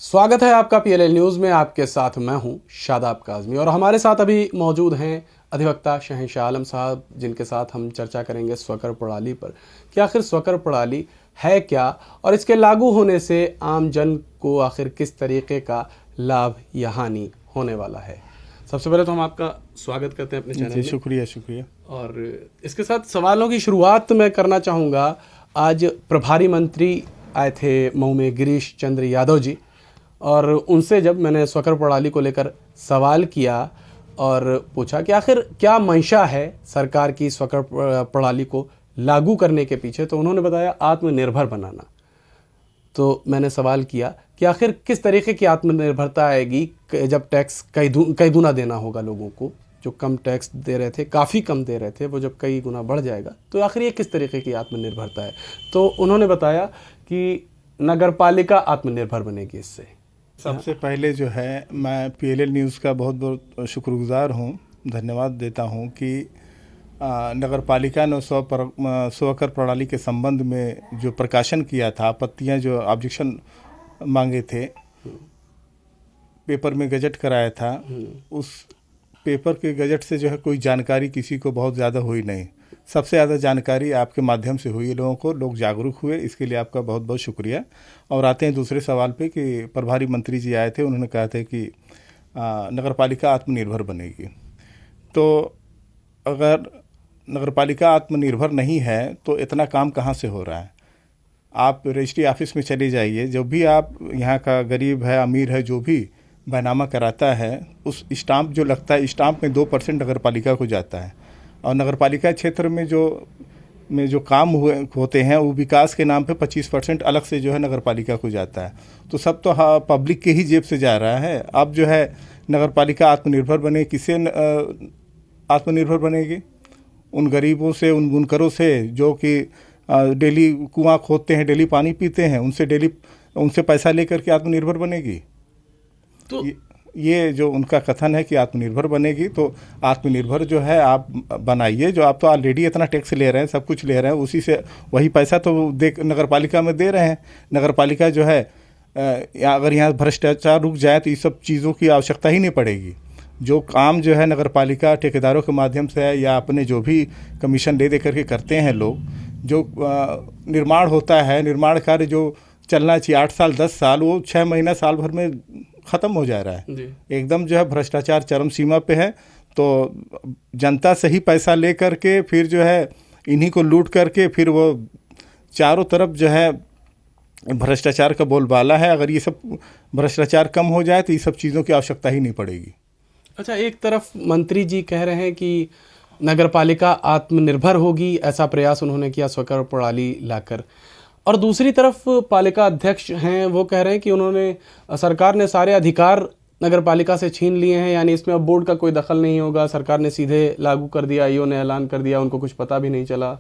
स्वागत है आपका पीएलएल न्यूज़ में। आपके साथ मैं हूं शादाब काज़मी और हमारे साथ अभी मौजूद हैं अधिवक्ता शहंशाह आलम साहब, जिनके साथ हम चर्चा करेंगे स्वकर प्रणाली पर कि आखिर स्वकर प्रणाली है क्या और इसके लागू होने से आम जन को आखिर किस तरीके का लाभ या हानि होने वाला है। सबसे पहले तो हम आपका स्वागत करते हैं अपने चैनल में। शुक्रिया। और इसके साथ सवालों की शुरुआत मैं करना चाहूँगा। आज प्रभारी मंत्री आए थे मऊ में, गिरीश चंद्र यादव जी, और उनसे जब मैंने स्वकर प्रणाली को लेकर सवाल किया और पूछा कि आखिर क्या मंशा है सरकार की स्वकर प्रणाली को लागू करने के पीछे, तो उन्होंने बताया आत्मनिर्भर बनाना। तो मैंने सवाल किया कि आखिर किस तरीके की आत्मनिर्भरता आएगी जब टैक्स कई गुना देना होगा लोगों को। जो कम टैक्स दे रहे थे, काफ़ी कम दे रहे थे, वो जब कई गुना बढ़ जाएगा तो आखिर ये किस तरीके की आत्मनिर्भरता है। तो उन्होंने बताया कि नगरपालिका आत्मनिर्भर बनेगी इससे। सबसे पहले जो है मैं पीएलएल न्यूज़ का बहुत बहुत शुक्रगुजार हूँ, धन्यवाद देता हूँ कि नगरपालिका ने स्वकर प्रणाली के संबंध में जो प्रकाशन किया था, आपत्तियाँ जो ऑब्जेक्शन मांगे थे, पेपर में गजट कराया था, उस पेपर के गजट से जो है कोई जानकारी किसी को बहुत ज़्यादा हुई नहीं। सबसे ज़्यादा जानकारी आपके माध्यम से हुई लोगों को, लोग जागरूक हुए, इसके लिए आपका बहुत बहुत शुक्रिया। और आते हैं दूसरे सवाल पे कि प्रभारी मंत्री जी आए थे, उन्होंने कहा था कि नगरपालिका आत्मनिर्भर बनेगी। तो अगर नगरपालिका आत्मनिर्भर नहीं है तो इतना काम कहाँ से हो रहा है। आप रजिस्ट्री ऑफिस में चले जाइए, जो भी आप यहाँ का गरीब है, अमीर है, जो भी बैनामा कराता है, उस स्टाम्प जो लगता है, स्टाम्प में 2% नगरपालिका को जाता है। और नगरपालिका क्षेत्र में जो काम होते हैं वो विकास के नाम पे 25% अलग से जो है नगरपालिका को जाता है। तो सब तो पब्लिक के ही जेब से जा रहा है। अब जो है नगरपालिका आत्मनिर्भर बने, किससे आत्मनिर्भर बनेगी? उन गरीबों से, उन बुनकरों से जो कि डेली कुआं खोदते हैं, डेली पानी पीते हैं, उनसे पैसा लेकर के आत्मनिर्भर बनेगी। तो ये जो उनका कथन है कि आत्मनिर्भर बनेगी, तो आत्मनिर्भर जो है आप बनाइए। जो आप तो ऑलरेडी इतना टैक्स ले रहे हैं, सब कुछ ले रहे हैं, उसी से वही पैसा तो नगरपालिका में दे रहे हैं। नगरपालिका जो है अगर यहाँ भ्रष्टाचार रुक जाए तो ये सब चीज़ों की आवश्यकता ही नहीं पड़ेगी। जो काम जो है नगरपालिका ठेकेदारों के माध्यम से है या अपने जो भी कमीशन दे करके करते हैं लोग, जो निर्माण होता है, निर्माण कार्य जो चलना चाहिए 8 साल 10 साल, वो 6 महीना साल भर में ख़त्म हो जा रहा है। एकदम जो है भ्रष्टाचार चरम सीमा पे है। तो जनता से ही पैसा ले करके फिर जो है इन्हीं को लूट करके फिर वो चारों तरफ जो है भ्रष्टाचार का बोलबाला है। अगर ये सब भ्रष्टाचार कम हो जाए तो ये सब चीज़ों की आवश्यकता ही नहीं पड़ेगी। अच्छा, एक तरफ मंत्री जी कह रहे हैं कि नगरपालिका आत्मनिर्भर होगी, ऐसा प्रयास उन्होंने किया स्वकर प्रणाली लाकर, और दूसरी तरफ पालिका अध्यक्ष हैं, वो कह रहे हैं कि सरकार ने सारे अधिकार नगरपालिका से छीन लिए हैं, यानी इसमें अब बोर्ड का कोई दखल नहीं होगा, सरकार ने सीधे लागू कर दिया, आईओ ने ऐलान कर दिया, उनको कुछ पता भी नहीं चला।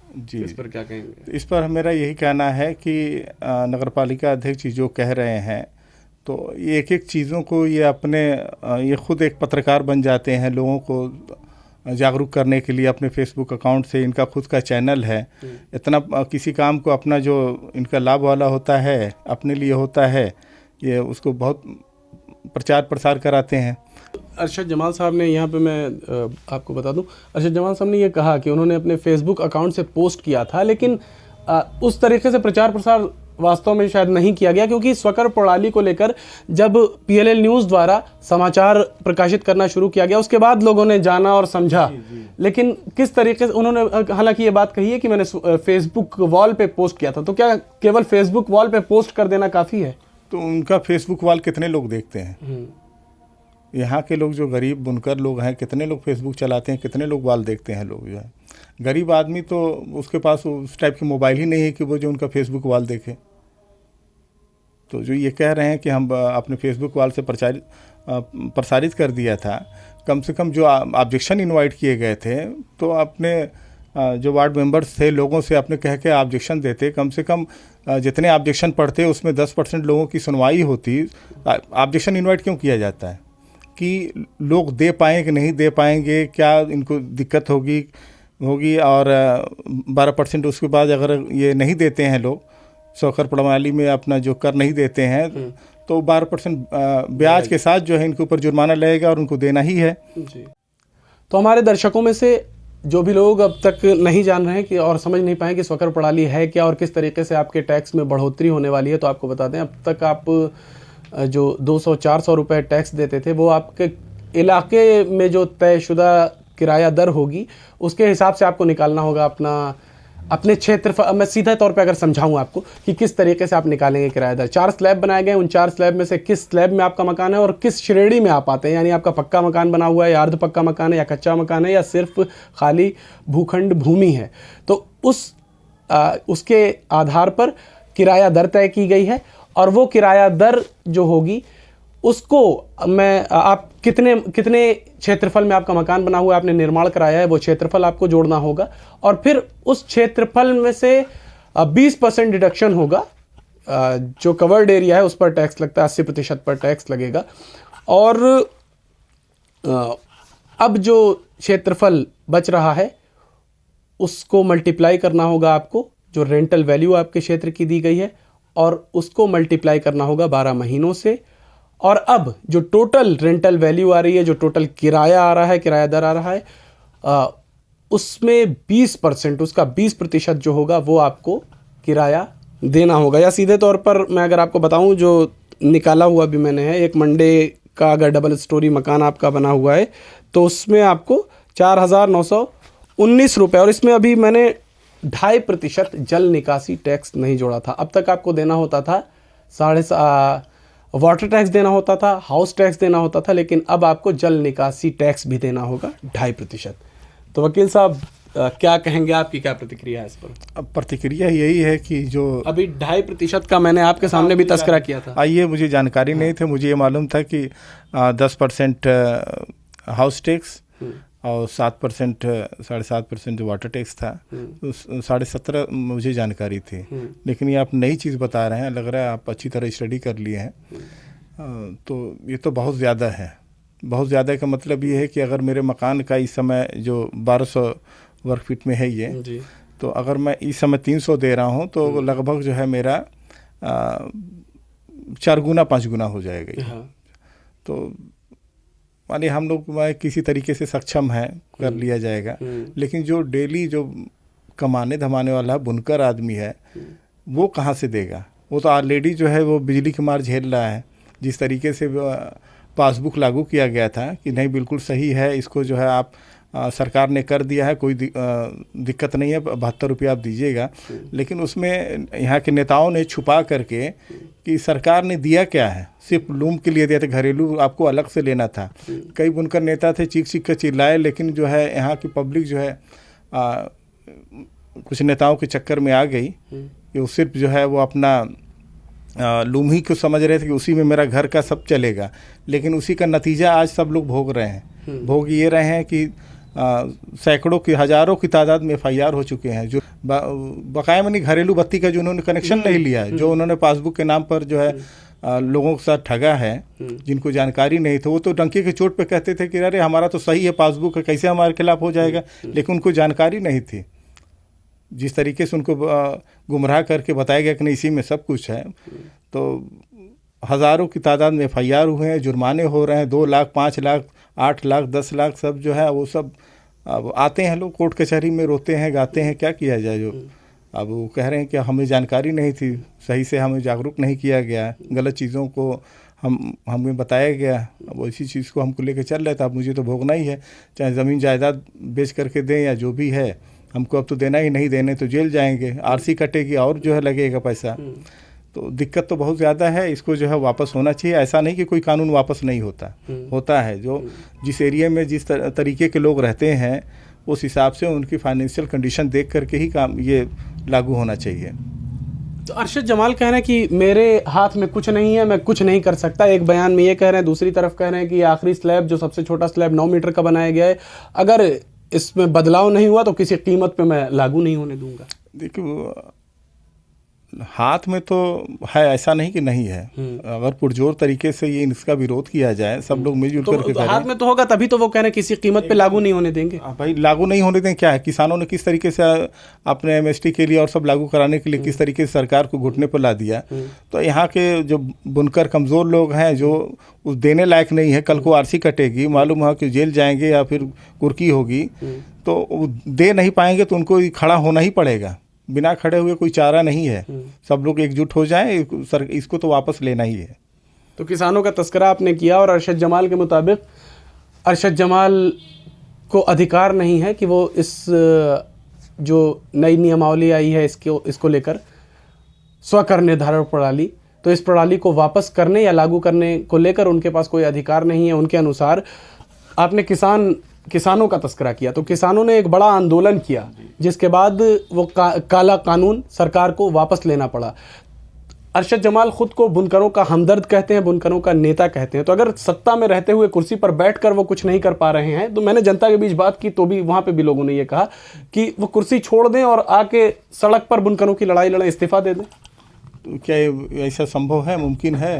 जी, इस पर क्या कहेंगे? इस पर मेरा यही कहना है कि नगरपालिका अध्यक्ष जो कह रहे हैं, तो ये एक चीज़ों को ये खुद एक पत्रकार बन जाते हैं, लोगों को जागरूक करने के लिए अपने फेसबुक अकाउंट से, इनका खुद का चैनल है, इतना किसी काम को अपना जो इनका लाभ वाला होता है, अपने लिए होता है, ये उसको बहुत प्रचार प्रसार कराते हैं। अरशद जमाल साहब ने, यहाँ पे मैं आपको बता दूं, अरशद जमाल साहब ने ये कहा कि उन्होंने अपने फेसबुक अकाउंट से पोस्ट किया था, लेकिन उस तरीके से प्रचार प्रसार वास्तव में शायद नहीं किया गया, क्योंकि स्वकर प्रणाली को लेकर जब पीएलएल न्यूज़ द्वारा समाचार प्रकाशित करना शुरू किया गया, उसके बाद लोगों ने जाना और समझा। लेकिन किस तरीके से उन्होंने, हालांकि ये बात कही है कि मैंने फेसबुक वॉल पे पोस्ट किया था, तो क्या केवल फेसबुक वॉल पे पोस्ट कर देना काफ़ी है? तो उनका फेसबुक वॉल कितने लोग देखते हैं? यहाँ के लोग जो गरीब बुनकर लोग हैं, कितने लोग फेसबुक चलाते हैं, कितने लोग वॉल देखते हैं? लोग जो है गरीब आदमी, तो उसके पास उस टाइप की मोबाइल ही नहीं है कि वो जो उनका फेसबुक वॉल देखे। तो जो ये कह रहे हैं कि हम अपने फेसबुक वॉल से प्रसारित कर दिया था, कम से कम जो ऑब्जेक्शन इनवाइट किए गए थे, तो अपने जो वार्ड मेंबर्स थे, लोगों से अपने कह के ऑब्जेक्शन देते, कम से कम जितने ऑब्जेक्शन पढ़ते उसमें 10% लोगों की सुनवाई होती। ऑब्जेक्शन इनवाइट क्यों किया जाता है? कि लोग दे पाएंगे कि नहीं दे पाएंगे, क्या इनको दिक्कत होगी, और 12% उसके बाद अगर ये नहीं देते हैं लोग, स्वकर प्रणाली में अपना जो कर नहीं देते हैं, तो 12% ब्याज के साथ जो है इनके ऊपर जुर्माना लगेगा और उनको देना ही है। जी। तो हमारे दर्शकों में से जो भी लोग अब तक नहीं जान रहे हैं कि और समझ नहीं पाए कि स्वकर प्रणाली है क्या और किस तरीके से आपके टैक्स में बढ़ोतरी होने वाली है, तो आपको बता दें, अब तक आप जो 200-400 रुपए टैक्स देते थे वो आपके इलाके में जो तयशुदा किराया दर होगी उसके हिसाब से आपको निकालना होगा अपने क्षेत्र। मैं सीधा तौर पे अगर समझाऊं आपको कि किस तरीके से आप निकालेंगे किराया दर। 4 स्लैब बनाए गए, उन 4 स्लैब में से किस स्लैब में आपका मकान है और किस श्रेणी में आप आते हैं, यानी आपका पक्का मकान बना हुआ है या अर्ध पक्का मकान है या कच्चा मकान है या सिर्फ खाली भूखंड भूमि है, तो उसके आधार पर किराया दर तय की गई है। और वो किराया दर जो होगी उसको आप कितने क्षेत्रफल में आपका मकान बना हुआ है, आपने निर्माण कराया है, वो क्षेत्रफल आपको जोड़ना होगा और फिर उस क्षेत्रफल में से 20% डिडक्शन होगा। जो कवर्ड एरिया है उस पर टैक्स लगता है, 80% पर टैक्स लगेगा। और अब जो क्षेत्रफल बच रहा है उसको मल्टीप्लाई करना होगा आपको, जो रेंटल वैल्यू आपके क्षेत्र की दी गई है, और उसको मल्टीप्लाई करना होगा 12 महीनों से। और अब जो टोटल रेंटल वैल्यू आ रही है, जो टोटल किराया आ रहा है, किराया दर आ रहा है, उसमें 20%, उसका 20% जो होगा वो आपको किराया देना होगा। या सीधे तौर पर मैं अगर आपको बताऊं, जो निकाला हुआ भी मैंने है, एक मंडे का अगर डबल स्टोरी मकान आपका बना हुआ है तो उसमें आपको 4,919 रुपये, और इसमें अभी मैंने 2.5% जल निकासी टैक्स नहीं जोड़ा था। अब तक आपको देना होता था वाटर टैक्स देना होता था, हाउस टैक्स देना होता था, लेकिन अब आपको जल निकासी टैक्स भी देना होगा 2.5%। तो वकील साहब क्या कहेंगे, आपकी क्या प्रतिक्रिया है इस पर? अब प्रतिक्रिया यही है कि जो अभी 2.5% का मैंने आपके सामने भी तस्करा किया था। आइए, मुझे जानकारी नहीं थी, मुझे ये मालूम था कि 10% हाउस टैक्स और 7% 7.5% जो वाटर टैक्स था, तो 17.5 मुझे जानकारी थी। लेकिन ये आप नई चीज़ बता रहे हैं, लग रहा है आप अच्छी तरह स्टडी कर लिए हैं। तो ये तो बहुत ज़्यादा है। बहुत ज़्यादा का मतलब ये है कि अगर मेरे मकान का इस समय जो 1200 वर्ग फीट में है ये जी, तो अगर मैं इस समय 300 दे रहा हूँ तो लगभग जो है मेरा 4 गुना 5 गुना हो जाएगा। हाँ। तो मानिए हम लोग किसी तरीके से सक्षम हैं, कर लिया जाएगा। लेकिन जो डेली जो कमाने धमाने वाला बुनकर आदमी है वो कहाँ से देगा? वो तो ऑलरेडी जो है वो बिजली की मार झेल रहा है। जिस तरीके से पासबुक लागू किया गया था कि नहीं बिल्कुल सही है, इसको जो है आप सरकार ने कर दिया है, कोई दिक्कत नहीं है, 72 रुपये आप दीजिएगा। लेकिन उसमें यहाँ के नेताओं ने छुपा करके कि सरकार ने दिया क्या है, सिर्फ लूम के लिए दिया था, घरेलू आपको अलग से लेना था। कई बुनकर नेता थे, चीख चीख कर चिल्लाए, लेकिन जो है यहाँ की पब्लिक जो है कुछ नेताओं के चक्कर में आ गई कि वो सिर्फ जो है वो अपना लूम ही को समझ रहे थे कि उसी में मेरा घर का सब चलेगा। लेकिन उसी का नतीजा आज सब लोग भोग रहे हैं। भोग ये रहे हैं कि सैकड़ों की, हज़ारों की तादाद में FIR हो चुके हैं, जो बकाया मनी घरेलू बत्ती का जो उन्होंने कनेक्शन नहीं लिया है, जो उन्होंने पासबुक के नाम पर जो है लोगों के साथ ठगा है, जिनको जानकारी नहीं थी, वो तो डंके के चोट पे कहते थे कि अरे हमारा तो सही है पासबुक है, कैसे हमारे खिलाफ हो जाएगा। लेकिन उनको जानकारी नहीं थी। जिस तरीके से उनको गुमराह करके बताया गया कि नहीं इसी में सब कुछ है, तो हज़ारों की तादाद में FIR हुए हैं, जुर्माने हो रहे हैं, 2 लाख 5 लाख 8 लाख 10 लाख सब जो है वो सब। अब आते हैं लोग कोर्ट कचहरी में, रोते हैं गाते हैं, क्या किया जाए। जो अब वो कह रहे हैं कि हमें जानकारी नहीं थी, सही से हमें जागरूक नहीं किया गया, गलत चीज़ों को हमें बताया गया, अब इसी चीज़ को हमको लेकर चल रहे थे। अब मुझे तो भोगना ही है, चाहे ज़मीन जायदाद बेच करके दें या जो भी है, हमको अब तो देना ही, नहीं देने तो जेल जाएंगे, RC कटेगी और जो है लगेगा पैसा। तो दिक्कत तो बहुत ज़्यादा है, इसको जो है वापस होना चाहिए। ऐसा नहीं कि कोई कानून वापस नहीं होता, होता है। जो जिस एरिया में जिस तरीके के लोग रहते हैं उस हिसाब से उनकी फाइनेंशियल कंडीशन देख करके ही काम ये लागू होना चाहिए। तो अरशद जमाल कह रहे हैं कि मेरे हाथ में कुछ नहीं है, मैं कुछ नहीं कर सकता। एक बयान में ये कह रहे हैं, दूसरी तरफ कह रहे हैं कि आखिरी स्लैब जो सबसे छोटा स्लैब 9 मीटर का बनाया गया है, अगर इसमें बदलाव नहीं हुआ तो किसी कीमत पे मैं लागू नहीं होने दूंगा। देखिए हाथ में तो है, ऐसा नहीं कि नहीं है। अगर पुरजोर तरीके से ये इसका विरोध किया जाए, सब लोग मिलजुल करके तो करें। हाथ में तो होगा, तभी तो वो कह रहे हैं किसी कीमत पे लागू नहीं होने देंगे। भाई लागू नहीं होने दें क्या है? किसानों ने किस तरीके से अपने एमएसटी के लिए और सब लागू कराने के लिए किस तरीके से सरकार को घुटने पर ला दिया। तो यहाँ के जो बुनकर कमज़ोर लोग हैं, जो उस देने लायक नहीं है, कल को आरसी कटेगी, मालूम है कि जेल जाएंगे या फिर कुर्की होगी, तो वो दे नहीं पाएंगे, तो उनको खड़ा होना ही पड़ेगा। बिना खड़े हुए कोई चारा नहीं है। सब लोग एकजुट हो जाएं, इसको तो वापस लेना ही है। तो किसानों का तस्करा आपने किया, और अरशद जमाल के मुताबिक अरशद जमाल को अधिकार नहीं है कि वो इस जो नई नियमावली आई है इसको लेकर स्वकर निर्धारण प्रणाली, तो इस प्रणाली को वापस करने या लागू करने को लेकर उनके पास कोई अधिकार नहीं है। उनके अनुसार आपने किसानों का तस्करा किया, तो किसानों ने एक बड़ा आंदोलन किया, जिसके बाद वो काला कानून सरकार को वापस लेना पड़ा। अरशद जमाल खुद को बुनकरों का हमदर्द कहते हैं, बुनकरों का नेता कहते हैं। तो अगर सत्ता में रहते हुए कुर्सी पर बैठकर वो कुछ नहीं कर पा रहे हैं, तो मैंने जनता के बीच बात की तो भी वहां पे भी लोगों ने ये कहा कि वो कुर्सी छोड़ दें और आके सड़क पर बुनकरों की लड़ाई लड़े, इस्तीफा दे दें। तो क्या ऐसा संभव है? मुमकिन है?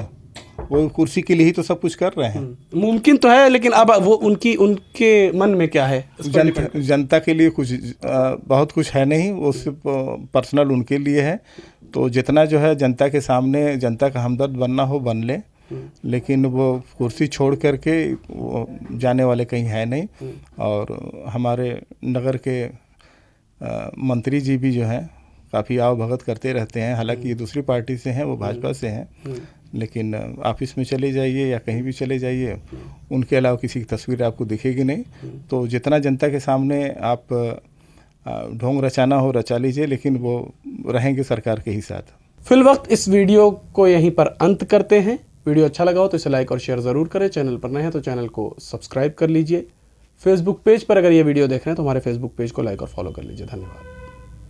वो कुर्सी के लिए ही तो सब कुछ कर रहे हैं। मुमकिन तो है, लेकिन अब वो उनके मन में क्या है? जनता के लिए कुछ बहुत कुछ है नहीं, वो सिर्फ पर्सनल उनके लिए है। तो जितना जो है जनता के सामने जनता का हमदर्द बनना हो बन ले, लेकिन वो कुर्सी छोड़ करके वो जाने वाले कहीं है नहीं। और हमारे नगर के मंत्री जी भी जो हैं काफ़ी आव भगत करते रहते हैं। हालांकि ये दूसरी पार्टी से हैं, वो भाजपा से हैं, लेकिन ऑफिस में चले जाइए या कहीं भी चले जाइए, उनके अलावा किसी की तस्वीर आपको दिखेगी नहीं। तो जितना जनता के सामने आप ढोंग रचाना हो रचा लीजिए, लेकिन वो रहेंगे सरकार के ही साथ। फिलवक्त इस वीडियो को यहीं पर अंत करते हैं। वीडियो अच्छा लगा हो तो इसे लाइक और शेयर ज़रूर करें। चैनल पर नए हैं तो चैनल को सब्सक्राइब कर लीजिए। फेसबुक पेज पर अगर ये वीडियो देख रहे हैं तो हमारे फेसबुक पेज को लाइक और फॉलो कर लीजिए। धन्यवाद।